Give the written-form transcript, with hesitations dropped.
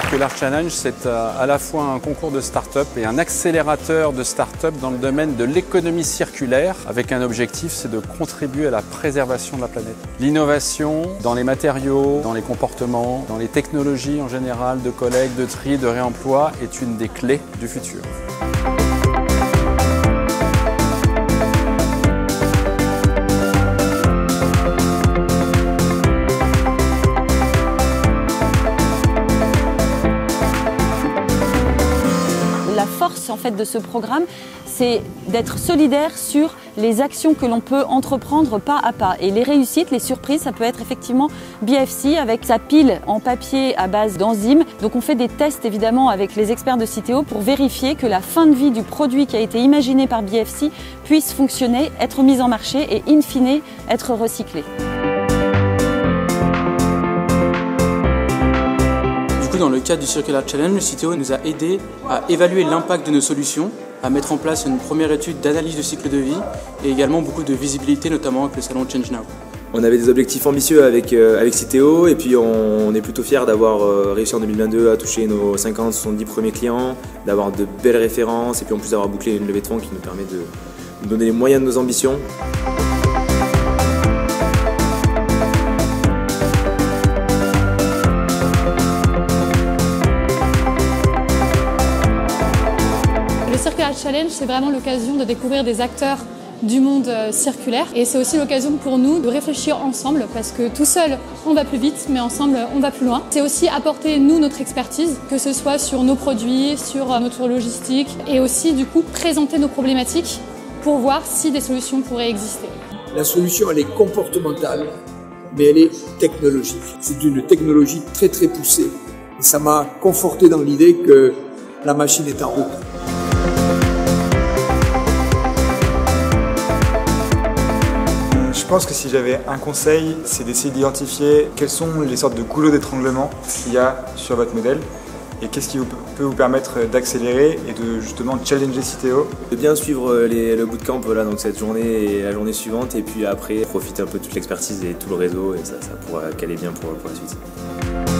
Circular Challenge, c'est à la fois un concours de start-up et un accélérateur de start-up dans le domaine de l'économie circulaire, avec un objectif, c'est de contribuer à la préservation de la planète. L'innovation dans les matériaux, dans les comportements, dans les technologies en général, de collecte, de tri, de réemploi, est une des clés du futur. La force en fait de ce programme, c'est d'être solidaire sur les actions que l'on peut entreprendre pas à pas. Et les réussites, les surprises, ça peut être effectivement BFC avec sa pile en papier à base d'enzymes. Donc on fait des tests évidemment avec les experts de Citeo pour vérifier que la fin de vie du produit qui a été imaginé par BFC puisse fonctionner, être mis en marché et in fine être recyclé. Dans le cadre du Circular Challenge, Citeo nous a aidé à évaluer l'impact de nos solutions, à mettre en place une première étude d'analyse de cycle de vie et également beaucoup de visibilité, notamment avec le salon Change Now. On avait des objectifs ambitieux avec Citeo et puis on est plutôt fiers d'avoir réussi en 2022 à toucher nos 50-70 premiers clients, d'avoir de belles références et puis en plus d'avoir bouclé une levée de fonds qui nous permet de nous donner les moyens de nos ambitions. Le Circular Challenge, c'est vraiment l'occasion de découvrir des acteurs du monde circulaire et c'est aussi l'occasion pour nous de réfléchir ensemble parce que tout seul on va plus vite mais ensemble on va plus loin. C'est aussi apporter nous notre expertise, que ce soit sur nos produits, sur notre logistique et aussi du coup présenter nos problématiques pour voir si des solutions pourraient exister. La solution elle est comportementale mais elle est technologique. C'est une technologie très poussée et ça m'a conforté dans l'idée que la machine est en route. Je pense que si j'avais un conseil, c'est d'essayer d'identifier quelles sont les sortes de goulots d'étranglement qu'il y a sur votre modèle et qu'est-ce qui peut vous permettre d'accélérer et de justement challenger Citeo. De bien suivre le bootcamp là, donc cette journée et la journée suivante et puis après profiter un peu de toute l'expertise et tout le réseau et ça pourra caler bien pour la suite.